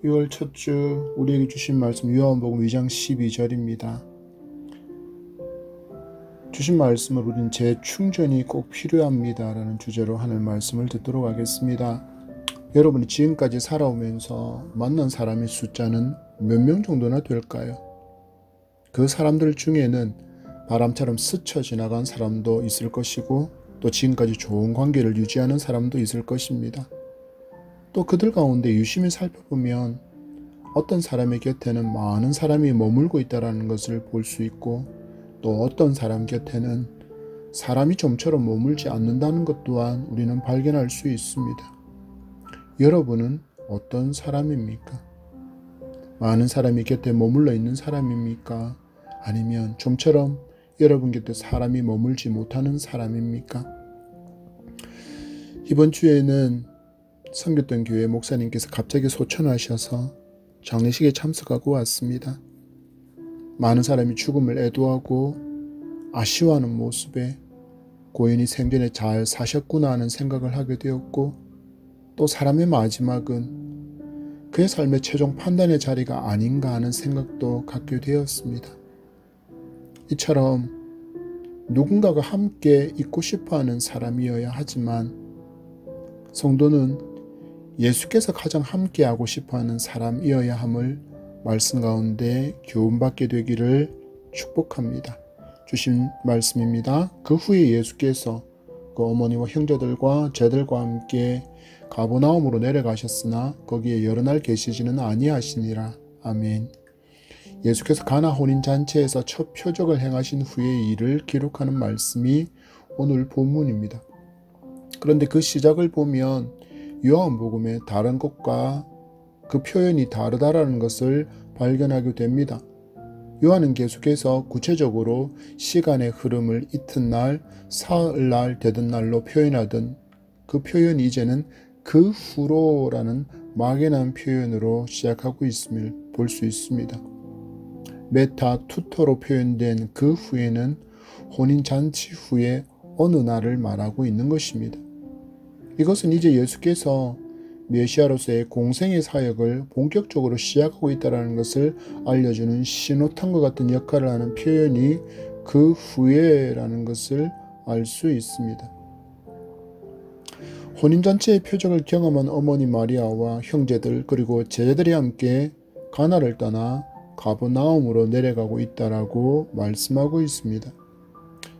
6월 첫 주 우리에게 주신 말씀 요한복음 2장 12절입니다. 주신 말씀을 우린 재충전이 꼭 필요합니다 라는 주제로 하는 말씀을 듣도록 하겠습니다. 여러분이 지금까지 살아오면서 만난 사람의 숫자는 몇 명 정도나 될까요? 그 사람들 중에는 바람처럼 스쳐 지나간 사람도 있을 것이고 또 지금까지 좋은 관계를 유지하는 사람도 있을 것입니다. 또 그들 가운데 유심히 살펴보면 어떤 사람의 곁에는 많은 사람이 머물고 있다는 것을 볼 수 있고 또 어떤 사람 곁에는 사람이 좀처럼 머물지 않는다는 것 또한 우리는 발견할 수 있습니다. 여러분은 어떤 사람입니까? 많은 사람이 곁에 머물러 있는 사람입니까? 아니면 좀처럼 여러분 곁에 사람이 머물지 못하는 사람입니까? 이번 주에는 섬겼던 교회 목사님께서 갑자기 소천하셔서 장례식에 참석하고 왔습니다. 많은 사람이 죽음을 애도하고 아쉬워하는 모습에 고인이 생전에 잘 사셨구나 하는 생각을 하게 되었고 또 사람의 마지막은 그의 삶의 최종 판단의 자리가 아닌가 하는 생각도 갖게 되었습니다. 이처럼 누군가가 함께 있고 싶어하는 사람이어야 하지만 성도는 예수께서 가장 함께하고 싶어하는 사람이어야 함을 말씀 가운데 교훈받게 되기를 축복합니다. 주신 말씀입니다. 그 후에 예수께서 그 어머니와 형제들과 제들과 함께 가버나움으로 내려가셨으나 거기에 여러 날 계시지는 아니하시니라. 아멘. 예수께서 가나 혼인잔치에서 첫 표적을 행하신 후의 일을 기록하는 말씀이 오늘 본문입니다. 그런데 그 시작을 보면 요한복음의 다른 것과 그 표현이 다르다라는 것을 발견하게 됩니다. 요한은 계속해서 구체적으로 시간의 흐름을 이튿날, 사흘날, 되든날로 표현하던 그 표현이 이제는 그 후로라는 막연한 표현으로 시작하고 있음을 볼 수 있습니다. 메타 투터로 표현된 그 후에는 혼인잔치 후에 어느 날을 말하고 있는 것입니다. 이것은 이제 예수께서 메시아로서의 공생의 사역을 본격적으로 시작하고 있다는 것을 알려주는 신호탄과 같은 역할을 하는 표현이 그 후에라는 것을 알 수 있습니다. 혼인잔치의 표적을 경험한 어머니 마리아와 형제들 그리고 제자들이 함께 가나를 떠나 가버나움으로 내려가고 있다라고 말씀하고 있습니다.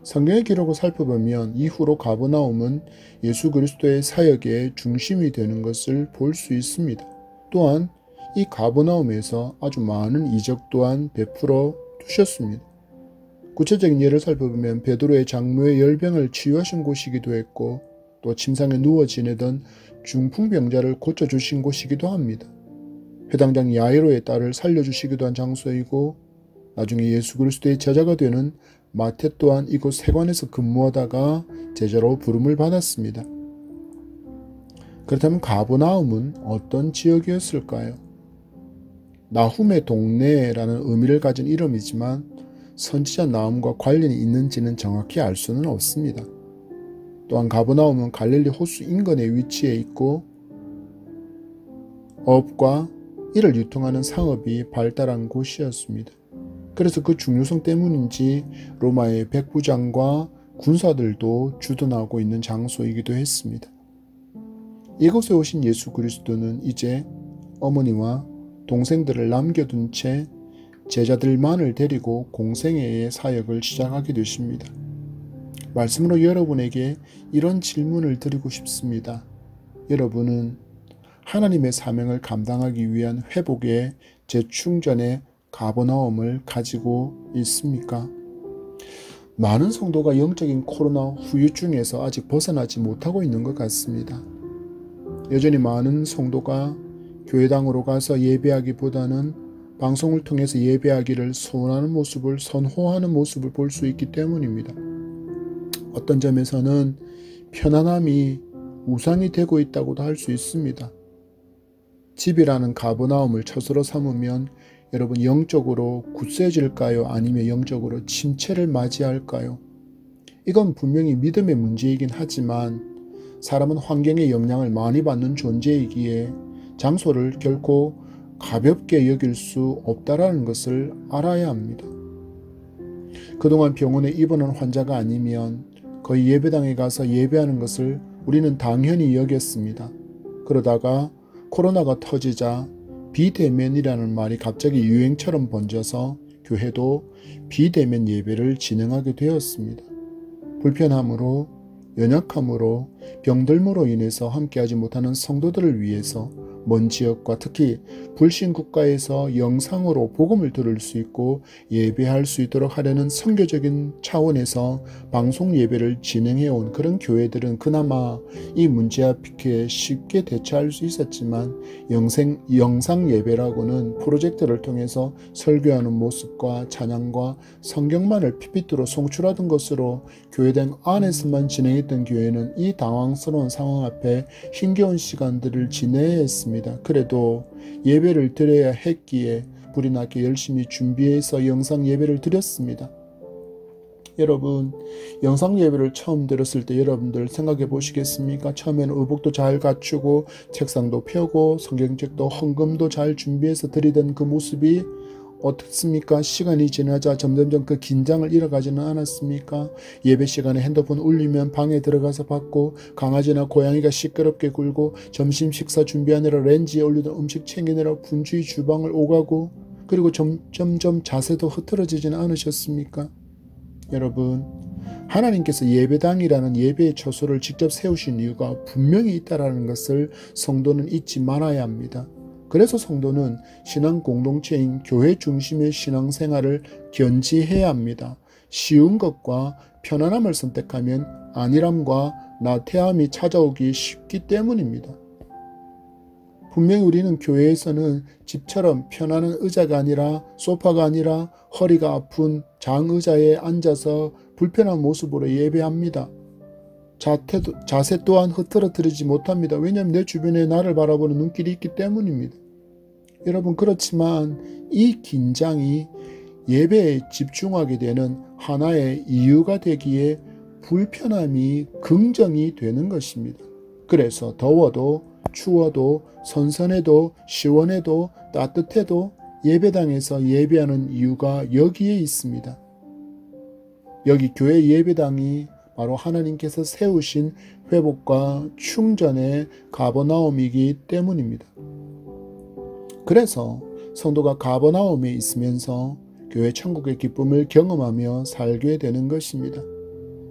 성경의 기록을 살펴보면 이후로 가버나움은 예수 그리스도의 사역의 중심이 되는 것을 볼 수 있습니다. 또한 이 가버나움에서 아주 많은 이적 또한 베풀어 두셨습니다. 구체적인 예를 살펴보면 베드로의 장모의 열병을 치유하신 곳이기도 했고 또 침상에 누워 지내던 중풍병자를 고쳐주신 곳이기도 합니다. 회당장 야이로의 딸을 살려주시기도 한 장소이고 나중에 예수 그리스도의 제자가 되는 마태 또한 이곳 세관에서 근무하다가 제자로 부름을 받았습니다. 그렇다면 가버나움은 어떤 지역이었을까요? 나훔의 동네라는 의미를 가진 이름이지만 선지자 나훔과 관련이 있는지는 정확히 알 수는 없습니다. 또한 가버나움은 갈릴리 호수 인근에 위치해 있고 업과 이를 유통하는 상업이 발달한 곳이었습니다. 그래서 그 중요성 때문인지 로마의 백부장과 군사들도 주둔하고 있는 장소이기도 했습니다. 이곳에 오신 예수 그리스도는 이제 어머니와 동생들을 남겨둔 채 제자들만을 데리고 공생애의 사역을 시작하게 되십니다. 말씀으로 여러분에게 이런 질문을 드리고 싶습니다. 여러분은 하나님의 사명을 감당하기 위한 회복의 재충전의 가버나움을 가지고 있습니까? 많은 성도가 영적인 코로나 후유증에서 아직 벗어나지 못하고 있는 것 같습니다. 여전히 많은 성도가 교회당으로 가서 예배하기보다는 방송을 통해서 예배하기를 소원하는 모습을 선호하는 모습을 볼 수 있기 때문입니다. 어떤 점에서는 편안함이 우상이 되고 있다고도 할 수 있습니다. 집이라는 가버나움을 처소로 삼으면 여러분 영적으로 굳세질까요? 아니면 영적으로 침체를 맞이할까요? 이건 분명히 믿음의 문제이긴 하지만 사람은 환경의 영향을 많이 받는 존재이기에 장소를 결코 가볍게 여길 수 없다라는 것을 알아야 합니다. 그동안 병원에 입원한 환자가 아니면 거의 예배당에 가서 예배하는 것을 우리는 당연히 여겼습니다. 그러다가 코로나가 터지자 비대면이라는 말이 갑자기 유행처럼 번져서 교회도 비대면 예배를 진행하게 되었습니다. 불편함으로, 연약함으로, 병들므로 인해서 함께하지 못하는 성도들을 위해서 먼 지역과 특히 불신 국가에서 영상으로 복음을 들을 수 있고 예배할 수 있도록 하려는 선교적인 차원에서 방송 예배를 진행해온 그런 교회들은 그나마 이 문제 앞에 쉽게 대처할 수 있었지만 영상 예배라고는 프로젝터를 통해서 설교하는 모습과 찬양과 성경만을 PPT로 송출하던 것으로 교회당 안에서만 진행했던 교회는 이 당황스러운 상황 앞에 힘겨운 시간들을 지내야 했습니다. 그래도 예배를 드려야 했기에 불이 나게 열심히 준비해서 영상 예배를 드렸습니다. 여러분, 영상 예배를 처음 드렸을 때 여러분들 생각해 보시겠습니까? 처음에는 의복도 잘 갖추고 책상도 펴고 성경책도 헌금도 잘 준비해서 드리던 그 모습이 어떻습니까? 시간이 지나자 점점점 그 긴장을 잃어가지는 않았습니까? 예배 시간에 핸드폰 울리면 방에 들어가서 받고 강아지나 고양이가 시끄럽게 굴고 점심 식사 준비하느라 렌지에 올리던 음식 챙기느라 분주히 주방을 오가고 그리고 점점 자세도 흐트러지지는 않으셨습니까? 여러분, 하나님께서 예배당이라는 예배의 처소를 직접 세우신 이유가 분명히 있다는 것을 성도는 잊지 말아야 합니다. 그래서 성도는 신앙 공동체인 교회 중심의 신앙생활을 견지해야 합니다. 쉬운 것과 편안함을 선택하면 안일함과 나태함이 찾아오기 쉽기 때문입니다. 분명히 우리는 교회에서는 집처럼 편안한 의자가 아니라 소파가 아니라 허리가 아픈 장의자에 앉아서 불편한 모습으로 예배합니다. 자세 또한 흐트러뜨리지 못합니다. 왜냐하면 내 주변에 나를 바라보는 눈길이 있기 때문입니다. 여러분, 그렇지만 이 긴장이 예배에 집중하게 되는 하나의 이유가 되기에 불편함이 긍정이 되는 것입니다. 그래서 더워도 추워도 선선해도 시원해도 따뜻해도 예배당에서 예배하는 이유가 여기에 있습니다. 여기 교회 예배당이 바로 하나님께서 세우신 회복과 충전의 가버나움이기 때문입니다. 그래서 성도가 가버나움에 있으면서 교회 천국의 기쁨을 경험하며 살게 되는 것입니다.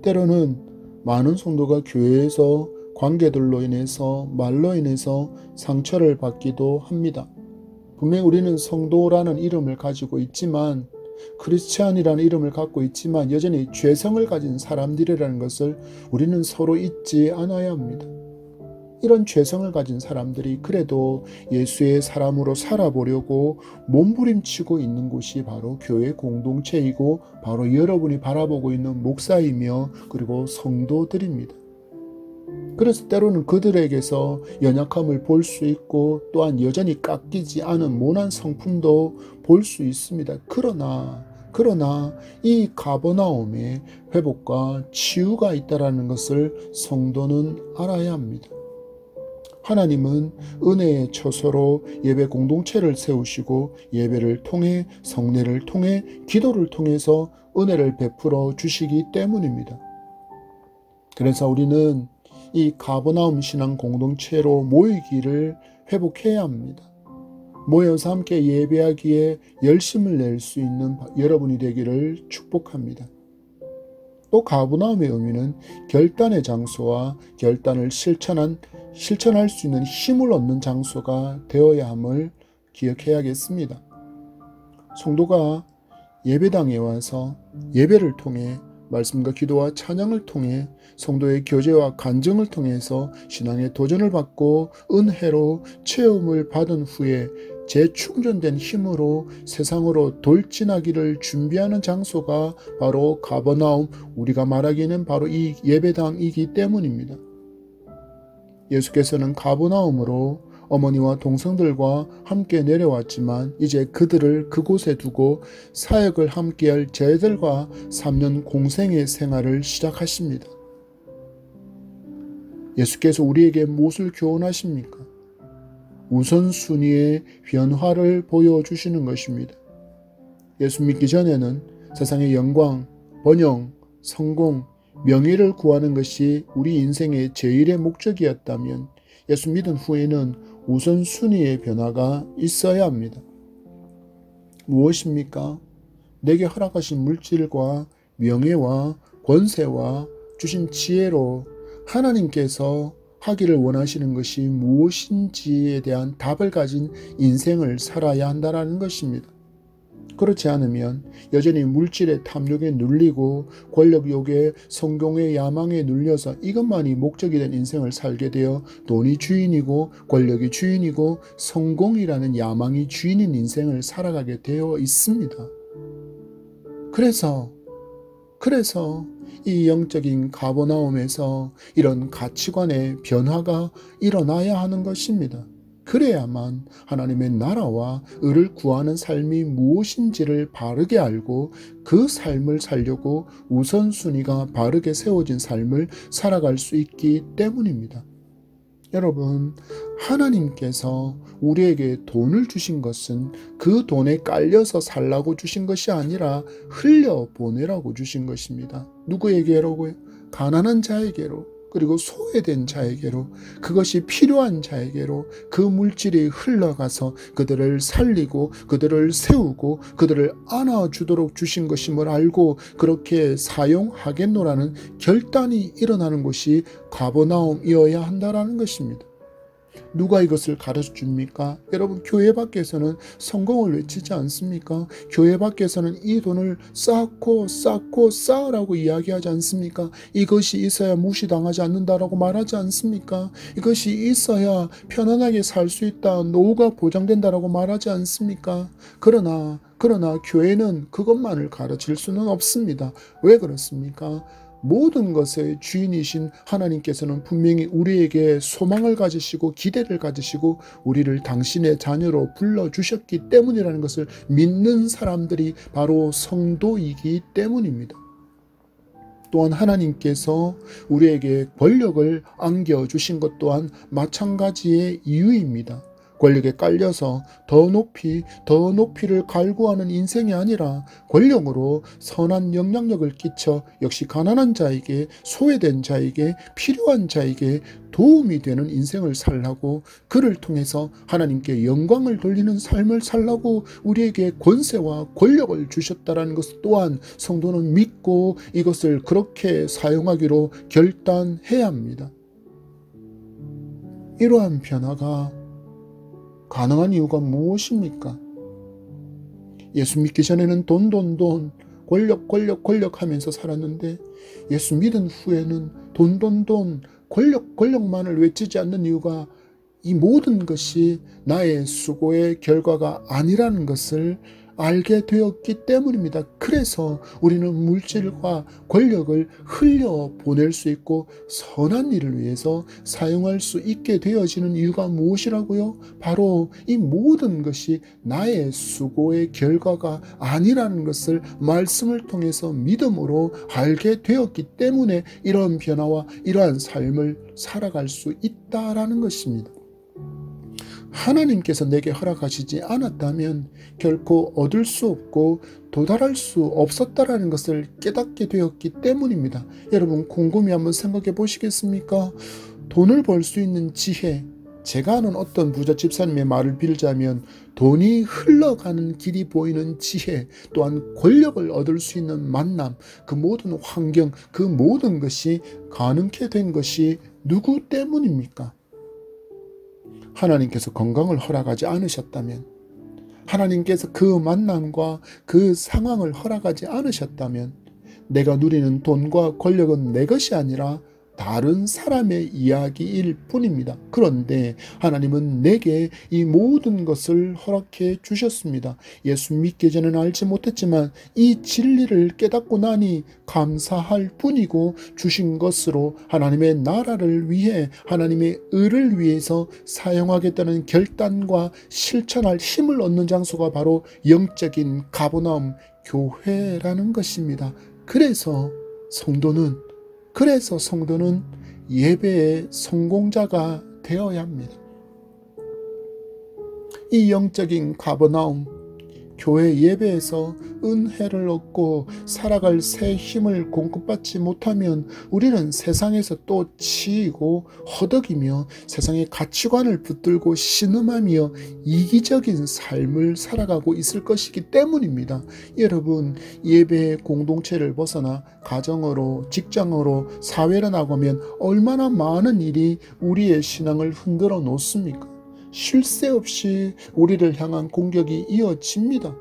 때로는 많은 성도가 교회에서 관계들로 인해서 말로 인해서 상처를 받기도 합니다. 분명히 우리는 성도라는 이름을 가지고 있지만 크리스찬이라는 이름을 갖고 있지만 여전히 죄성을 가진 사람들이라는 것을 우리는 서로 잊지 않아야 합니다. 이런 죄성을 가진 사람들이 그래도 예수의 사람으로 살아보려고 몸부림치고 있는 곳이 바로 교회 공동체이고 바로 여러분이 바라보고 있는 목사이며 그리고 성도들입니다. 그래서 때로는 그들에게서 연약함을 볼 수 있고 또한 여전히 깎이지 않은 모난 성품도 볼 수 있습니다. 그러나 이 가버나움에 회복과 치유가 있다는 것을 성도는 알아야 합니다. 하나님은 은혜의 처소로 예배 공동체를 세우시고 예배를 통해 성례를 통해 기도를 통해서 은혜를 베풀어 주시기 때문입니다. 그래서 우리는 이 가버나움 신앙 공동체로 모이기를 회복해야 합니다. 모여서 함께 예배하기에 열심을 낼 수 있는 여러분이 되기를 축복합니다. 또 가버나움의 의미는 결단의 장소와 결단을 실천할 수 있는 힘을 얻는 장소가 되어야 함을 기억해야겠습니다. 성도가 예배당에 와서 예배를 통해 말씀과 기도와 찬양을 통해 성도의 교제와 간증을 통해서 신앙의 도전을 받고 은혜로 체험을 받은 후에 재충전된 힘으로 세상으로 돌진하기를 준비하는 장소가 바로 가버나움, 우리가 말하기에는 바로 이 예배당이기 때문입니다. 예수께서는 가버나움으로 어머니와 동생들과 함께 내려왔지만 이제 그들을 그곳에 두고 사역을 함께할 저희들과 3년 공생의 생활을 시작하십니다. 예수께서 우리에게 무엇을 교훈하십니까? 우선순위의 변화를 보여주시는 것입니다. 예수 믿기 전에는 세상의 영광, 번영, 성공, 명예를 구하는 것이 우리 인생의 제일의 목적이었다면 예수 믿은 후에는 우선순위의 변화가 있어야 합니다. 무엇입니까? 내게 허락하신 물질과 명예와 권세와 주신 지혜로 하나님께서 하기를 원하시는 것이 무엇인지에 대한 답을 가진 인생을 살아야 한다는 것입니다. 그렇지 않으면 여전히 물질의 탐욕에 눌리고 권력욕에 성공의 야망에 눌려서 이것만이 목적이 된 인생을 살게 되어 돈이 주인이고 권력이 주인이고 성공이라는 야망이 주인인 인생을 살아가게 되어 있습니다. 그래서 이 영적인 가버나움에서 이런 가치관의 변화가 일어나야 하는 것입니다. 그래야만 하나님의 나라와 의를 구하는 삶이 무엇인지를 바르게 알고 그 삶을 살려고 우선순위가 바르게 세워진 삶을 살아갈 수 있기 때문입니다. 여러분, 하나님께서 우리에게 돈을 주신 것은 그 돈에 깔려서 살라고 주신 것이 아니라 흘려보내라고 주신 것입니다. 누구에게로고요? 가난한 자에게로, 그리고 소외된 자에게로, 그것이 필요한 자에게로 그 물질이 흘러가서 그들을 살리고 그들을 세우고 그들을 안아주도록 주신 것임을 알고 그렇게 사용하겠노라는 결단이 일어나는 것이 가버나움이어야 한다는 것입니다. 누가 이것을 가르쳐 줍니까? 여러분, 교회 밖에서는 성공을 외치지 않습니까? 교회 밖에서는 이 돈을 쌓고 쌓으라고 이야기하지 않습니까? 이것이 있어야 무시당하지 않는다라고 말하지 않습니까? 이것이 있어야 편안하게 살 수 있다, 노후가 보장된다라고 말하지 않습니까? 그러나 교회는 그것만을 가르칠 수는 없습니다. 왜 그렇습니까? 모든 것의 주인이신 하나님께서는 분명히 우리에게 소망을 가지시고 기대를 가지시고 우리를 당신의 자녀로 불러주셨기 때문이라는 것을 믿는 사람들이 바로 성도이기 때문입니다. 또한 하나님께서 우리에게 권력을 안겨주신 것 또한 마찬가지의 이유입니다. 권력에 깔려서 더 높이를 갈구하는 인생이 아니라 권력으로 선한 영향력을 끼쳐 역시 가난한 자에게, 소외된 자에게, 필요한 자에게 도움이 되는 인생을 살라고, 그를 통해서 하나님께 영광을 돌리는 삶을 살라고 우리에게 권세와 권력을 주셨다는 것 또한 성도는 믿고 이것을 그렇게 사용하기로 결단해야 합니다. 이러한 변화가 가능한 이유가 무엇입니까? 예수 믿기 전에는 돈, 권력 하면서 살았는데 예수 믿은 후에는 돈, 권력만을 외치지 않는 이유가 이 모든 것이 나의 수고의 결과가 아니라는 것을 알게 되었기 때문입니다. 그래서 우리는 물질과 권력을 흘려보낼 수 있고 선한 일을 위해서 사용할 수 있게 되어지는 이유가 무엇이라고요? 바로 이 모든 것이 나의 수고의 결과가 아니라는 것을 말씀을 통해서 믿음으로 알게 되었기 때문에 이러한 변화와 이러한 삶을 살아갈 수 있다라는 것입니다. 하나님께서 내게 허락하시지 않았다면 결코 얻을 수 없고 도달할 수 없었다라는 것을 깨닫게 되었기 때문입니다. 여러분, 곰곰이 한번 생각해 보시겠습니까? 돈을 벌 수 있는 지혜, 제가 아는 어떤 부자 집사님의 말을 빌자면 돈이 흘러가는 길이 보이는 지혜, 또한 권력을 얻을 수 있는 만남, 그 모든 환경, 그 모든 것이 가능케 된 것이 누구 때문입니까? 하나님께서 건강을 허락하지 않으셨다면, 하나님께서 그 만남과 그 상황을 허락하지 않으셨다면 내가 누리는 돈과 권력은 내 것이 아니라 다른 사람의 이야기일 뿐입니다. 그런데 하나님은 내게 이 모든 것을 허락해 주셨습니다. 예수 믿기 전에는 알지 못했지만 이 진리를 깨닫고 나니 감사할 뿐이고, 주신 것으로 하나님의 나라를 위해, 하나님의 의를 위해서 사용하겠다는 결단과 실천할 힘을 얻는 장소가 바로 영적인 가버나움 교회라는 것입니다. 그래서 성도는 예배의 성공자가 되어야 합니다. 이 영적인 가버나움, 교회 예배에서 은혜를 얻고 살아갈 새 힘을 공급받지 못하면 우리는 세상에서 또 치이고 허덕이며 세상의 가치관을 붙들고 신음하며 이기적인 삶을 살아가고 있을 것이기 때문입니다. 여러분, 예배의 공동체를 벗어나 가정으로, 직장으로, 사회로 나가면 얼마나 많은 일이 우리의 신앙을 흔들어 놓습니까? 쉴 새 없이 우리를 향한 공격이 이어집니다.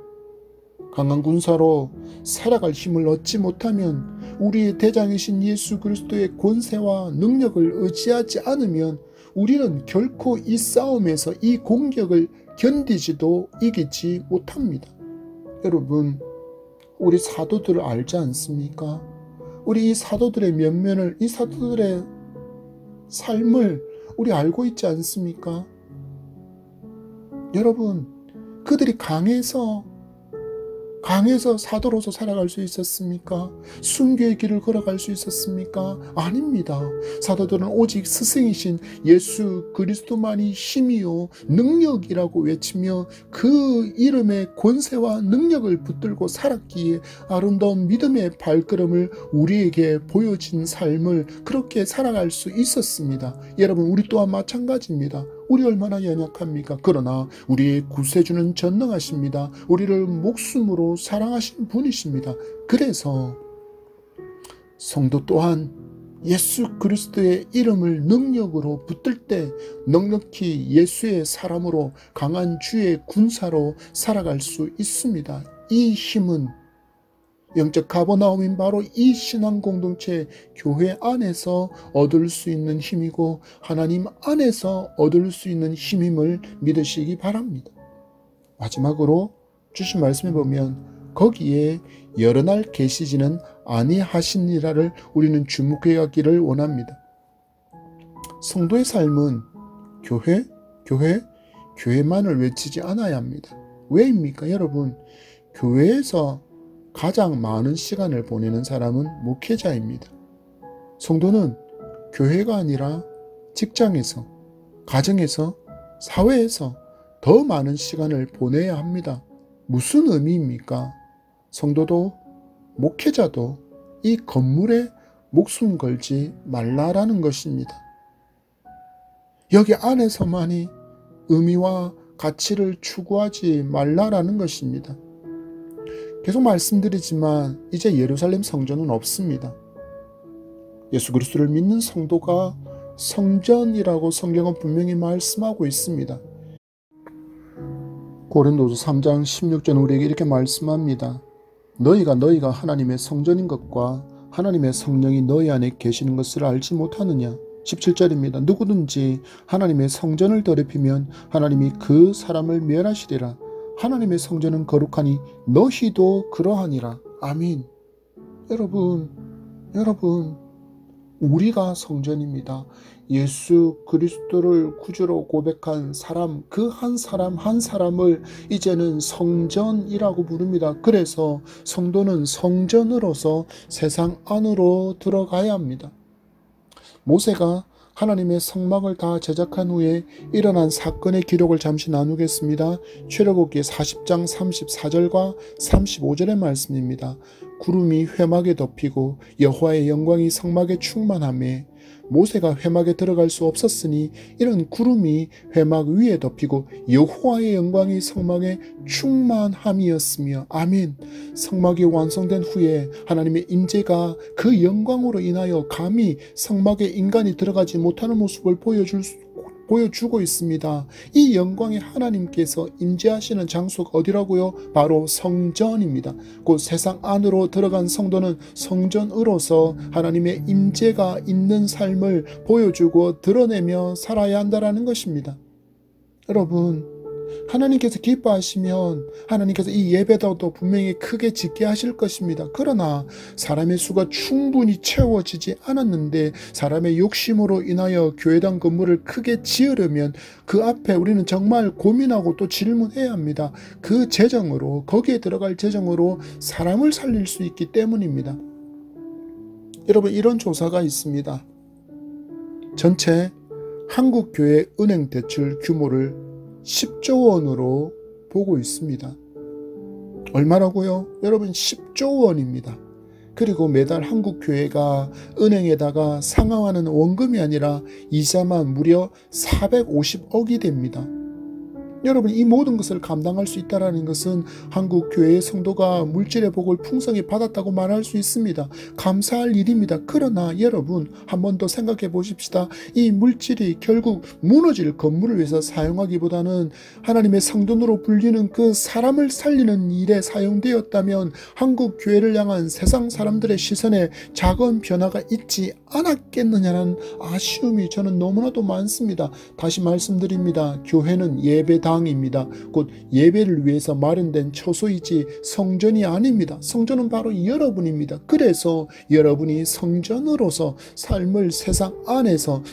강한 군사로 살아갈 힘을 얻지 못하면, 우리의 대장이신 예수 그리스도의 권세와 능력을 의지하지 않으면 우리는 결코 이 싸움에서 이 공격을 견디지도 이기지 못합니다. 여러분, 우리 사도들을 알지 않습니까? 우리 이 사도들의 면면을, 이 사도들의 삶을 우리 알고 있지 않습니까? 여러분, 그들이 강해서 사도로서 살아갈 수 있었습니까? 순교의 길을 걸어갈 수 있었습니까? 아닙니다. 사도들은 오직 스승이신 예수 그리스도만이 힘이요 능력이라고 외치며 그 이름의 권세와 능력을 붙들고 살았기에 아름다운 믿음의 발걸음을 우리에게 보여진 삶을 그렇게 살아갈 수 있었습니다. 여러분, 우리 또한 마찬가지입니다. 우리 얼마나 연약합니까? 그러나 우리의 구세주는 전능하십니다. 우리를 목숨으로 사랑하신 분이십니다. 그래서 성도 또한 예수 그리스도의 이름을 능력으로 붙들 때 넉넉히 예수의 사람으로 강한 주의 군사로 살아갈 수 있습니다. 이 힘은 영적 가버나움인 바로 이 신앙 공동체 교회 안에서 얻을 수 있는 힘이고 하나님 안에서 얻을 수 있는 힘임을 믿으시기 바랍니다. 마지막으로 주신 말씀에 보면 거기에 여러 날 계시지는 아니하시니라를 우리는 주목해 가기를 원합니다. 성도의 삶은 교회만을 외치지 않아야 합니다. 왜입니까? 여러분, 교회에서 가장 많은 시간을 보내는 사람은 목회자입니다. 성도는 교회가 아니라 직장에서, 가정에서, 사회에서 더 많은 시간을 보내야 합니다. 무슨 의미입니까? 성도도 목회자도 이 건물에 목숨 걸지 말라라는 것입니다. 여기 안에서만이 의미와 가치를 추구하지 말라라는 것입니다. 계속 말씀드리지만 이제 예루살렘 성전은 없습니다. 예수 그리스도를 믿는 성도가 성전이라고 성경은 분명히 말씀하고 있습니다. 고린도서 3장 16절 우리에게 이렇게 말씀합니다. 너희가 하나님의 성전인 것과 하나님의 성령이 너희 안에 계시는 것을 알지 못하느냐. 17절입니다. 누구든지 하나님의 성전을 더럽히면 하나님이 그 사람을 멸하시리라. 하나님의 성전은 거룩하니 너희도 그러하니라. 아멘. 여러분, 우리가 성전입니다. 예수 그리스도를 구주로 고백한 사람, 그 한 사람 한 사람을 이제는 성전이라고 부릅니다. 그래서 성도는 성전으로서 세상 안으로 들어가야 합니다. 모세가 하나님의 성막을 다 제작한 후에 일어난 사건의 기록을 잠시 나누겠습니다. 출애굽기 40장 34절과 35절의 말씀입니다. 구름이 회막에 덮이고 여호와의 영광이 성막에 충만하매 모세가 회막에 들어갈 수 없었으니 이런 구름이 회막 위에 덮이고 여호와의 영광이 성막에 충만함이었으며. 아멘. 성막이 완성된 후에 하나님의 임재가 그 영광으로 인하여 감히 성막에 인간이 들어가지 못하는 모습을 보여주고 있습니다. 이 영광의 하나님께서 임재하시는 장소가 어디라고요? 바로 성전입니다. 곧 세상 안으로 들어간 성도는 성전으로서 하나님의 임재가 있는 삶을 보여주고 드러내며 살아야 한다는 것입니다. 여러분, 하나님께서 기뻐하시면 하나님께서 이 예배도 분명히 크게 짓게 하실 것입니다. 그러나 사람의 수가 충분히 채워지지 않았는데 사람의 욕심으로 인하여 교회당 건물을 크게 지으려면 그 앞에 우리는 정말 고민하고 또 질문해야 합니다. 그 재정으로, 거기에 들어갈 재정으로 사람을 살릴 수 있기 때문입니다. 여러분, 이런 조사가 있습니다. 전체 한국교회 은행 대출 규모를 10조 원으로 보고 있습니다. 얼마라고요? 여러분 10조 원입니다. 그리고 매달 한국교회가 은행에다가 상환하는 원금이 아니라 이자만 무려 450억이 됩니다. 여러분 이 모든 것을 감당할 수 있다는 것은 한국교회의 성도가 물질의 복을 풍성히 받았다고 말할 수 있습니다. 감사할 일입니다. 그러나 여러분 한 번 더 생각해 보십시다. 이 물질이 결국 무너질 건물을 위해서 사용하기보다는 하나님의 성전으로 불리는 그 사람을 살리는 일에 사용되었다면 한국교회를 향한 세상 사람들의 시선에 작은 변화가 있지 않았겠느냐는 아쉬움이 저는 너무나도 많습니다. 다시 말씀드립니다. 교회는 예배당입니다. 곧 예배를 위해서 마련된 처소이지 성전이 아닙니다. 성전은 바로 여러분입니다. 그래서 여러분이 성전으로서 삶을 세상 안에서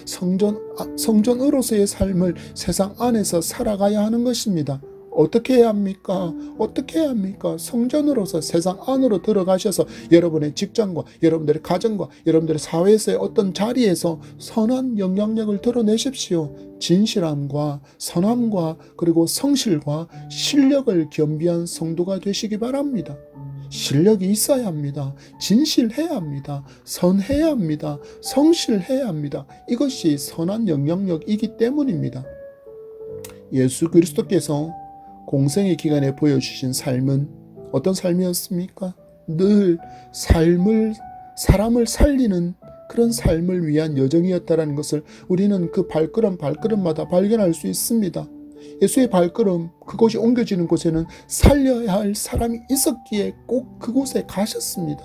성전으로서의 삶을 세상 안에서 살아가야 하는 것입니다. 어떻게 해야 합니까? 어떻게 해야 합니까? 성전으로서 세상 안으로 들어가셔서 여러분의 직장과 여러분들의 가정과 여러분들의 사회에서의 어떤 자리에서 선한 영향력을 드러내십시오. 진실함과 선함과 그리고 성실과 실력을 겸비한 성도가 되시기 바랍니다. 실력이 있어야 합니다. 진실해야 합니다. 선해야 합니다. 성실해야 합니다. 이것이 선한 영향력이기 때문입니다. 예수 그리스도께서 공생의 기간에 보여주신 삶은 어떤 삶이었습니까? 늘 사람을 살리는 그런 삶을 위한 여정이었다는 것을 우리는 그 발걸음마다 발견할 수 있습니다. 예수의 발걸음, 그곳이 옮겨지는 곳에는 살려야 할 사람이 있었기에 꼭 그곳에 가셨습니다.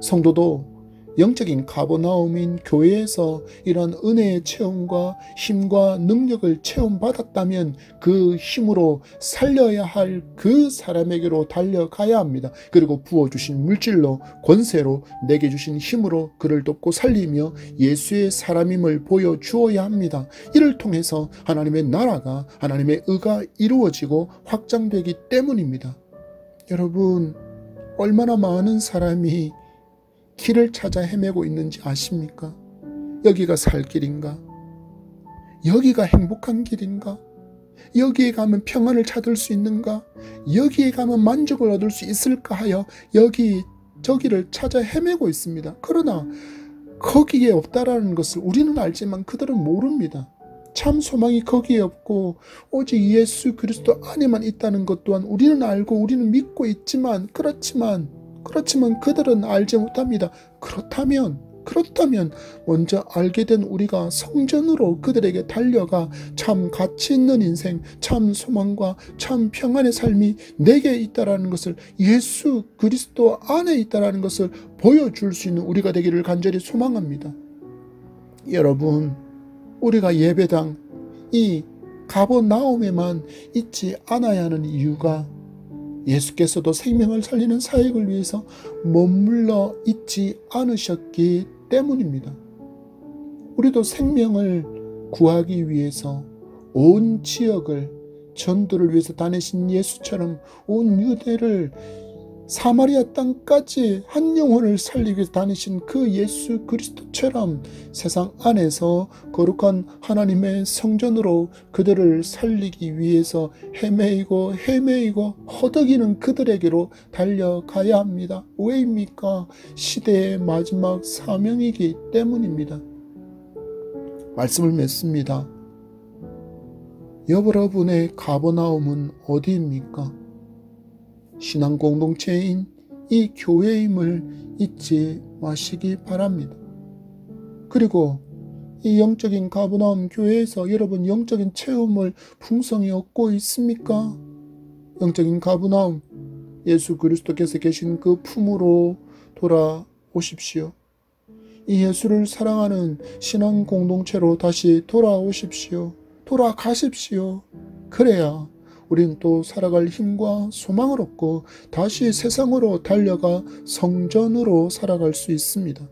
성도도 영적인 가버나움인 교회에서 이런 은혜의 체험과 힘과 능력을 체험받았다면 그 힘으로 살려야 할 그 사람에게로 달려가야 합니다. 그리고 부어주신 물질로 권세로 내게 주신 힘으로 그를 돕고 살리며 예수의 사람임을 보여주어야 합니다. 이를 통해서 하나님의 나라가 하나님의 의가 이루어지고 확장되기 때문입니다. 여러분 얼마나 많은 사람이 길을 찾아 헤매고 있는지 아십니까? 여기가 살 길인가? 여기가 행복한 길인가? 여기에 가면 평안을 찾을 수 있는가? 여기에 가면 만족을 얻을 수 있을까 하여 저기를 찾아 헤매고 있습니다. 그러나 거기에 없다라는 것을 우리는 알지만 그들은 모릅니다. 참 소망이 거기에 없고 오직 예수 그리스도 안에만 있다는 것 또한 우리는 알고 우리는 믿고 있지만 그렇지만 그들은 알지 못합니다. 그렇다면 먼저 알게 된 우리가 성전으로 그들에게 달려가 참 가치 있는 인생, 참 소망과 참 평안의 삶이 내게 있다라는 것을, 예수 그리스도 안에 있다라는 것을 보여줄 수 있는 우리가 되기를 간절히 소망합니다. 여러분, 우리가 예배당 이 가버나움에만 있지 않아야 하는 이유가 예수께서도 생명을 살리는 사역을 위해서 머물러 있지 않으셨기 때문입니다. 우리도 생명을 구하기 위해서 온 지역을 전도를 위해서 다니신 예수처럼 온 유대를 사마리아 땅까지 한 영혼을 살리기 위해서 다니신 그 예수 그리스도처럼 세상 안에서 거룩한 하나님의 성전으로 그들을 살리기 위해서 헤매이고 허덕이는 그들에게로 달려가야 합니다. 왜입니까? 시대의 마지막 사명이기 때문입니다. 말씀을 맺습니다. 여러분의 가버나움은 어디입니까? 신앙 공동체인 이 교회임을 잊지 마시기 바랍니다. 그리고 이 영적인 가버나움 교회에서 여러분 영적인 체험을 풍성히 얻고 있습니까? 영적인 가버나움, 예수 그리스도께서 계신 그 품으로 돌아오십시오. 이 예수를 사랑하는 신앙 공동체로 다시 돌아오십시오. 돌아가십시오. 그래야 우리는 또 살아갈 힘과 소망을 얻고 다시 세상으로 달려가 성전으로 살아갈 수 있습니다.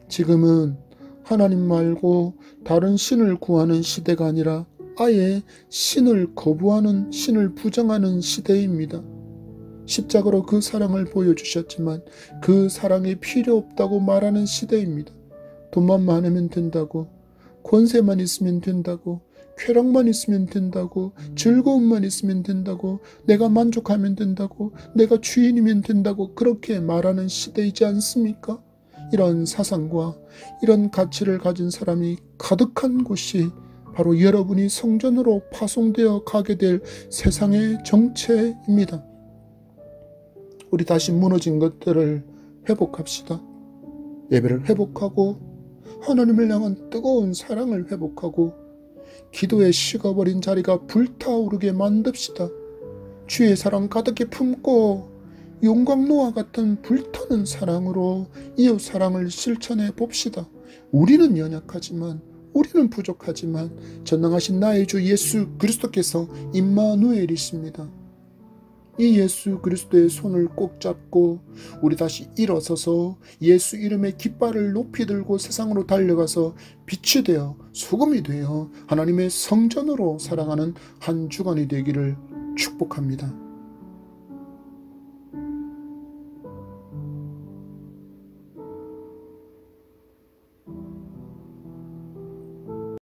지금은 하나님 말고 다른 신을 구하는 시대가 아니라 아예 신을 거부하는, 신을 부정하는 시대입니다. 십자가로 그 사랑을 보여주셨지만 그 사랑이 필요 없다고 말하는 시대입니다. 돈만 많으면 된다고, 권세만 있으면 된다고, 쾌락만 있으면 된다고, 즐거움만 있으면 된다고, 내가 만족하면 된다고, 내가 주인이면 된다고 그렇게 말하는 시대이지 않습니까? 이런 사상과 이런 가치를 가진 사람이 가득한 곳이 바로 여러분이 성전으로 파송되어 가게 될 세상의 정체입니다. 우리 다시 무너진 것들을 회복합시다. 예배를 회복하고 하나님을 향한 뜨거운 사랑을 회복하고 기도에 식어버린 자리가 불타오르게 만듭시다. 주의 사랑 가득히 품고 용광로와 같은 불타는 사랑으로 이웃 사랑을 실천해 봅시다. 우리는 연약하지만, 우리는 부족하지만 전능하신 나의 주 예수 그리스도께서 임마누엘이십니다. 이 예수 그리스도의 손을 꼭 잡고 우리 다시 일어서서 예수 이름의 깃발을 높이 들고 세상으로 달려가서 빛이 되어 소금이 되어 하나님의 성전으로 살아가는 한 주간이 되기를 축복합니다.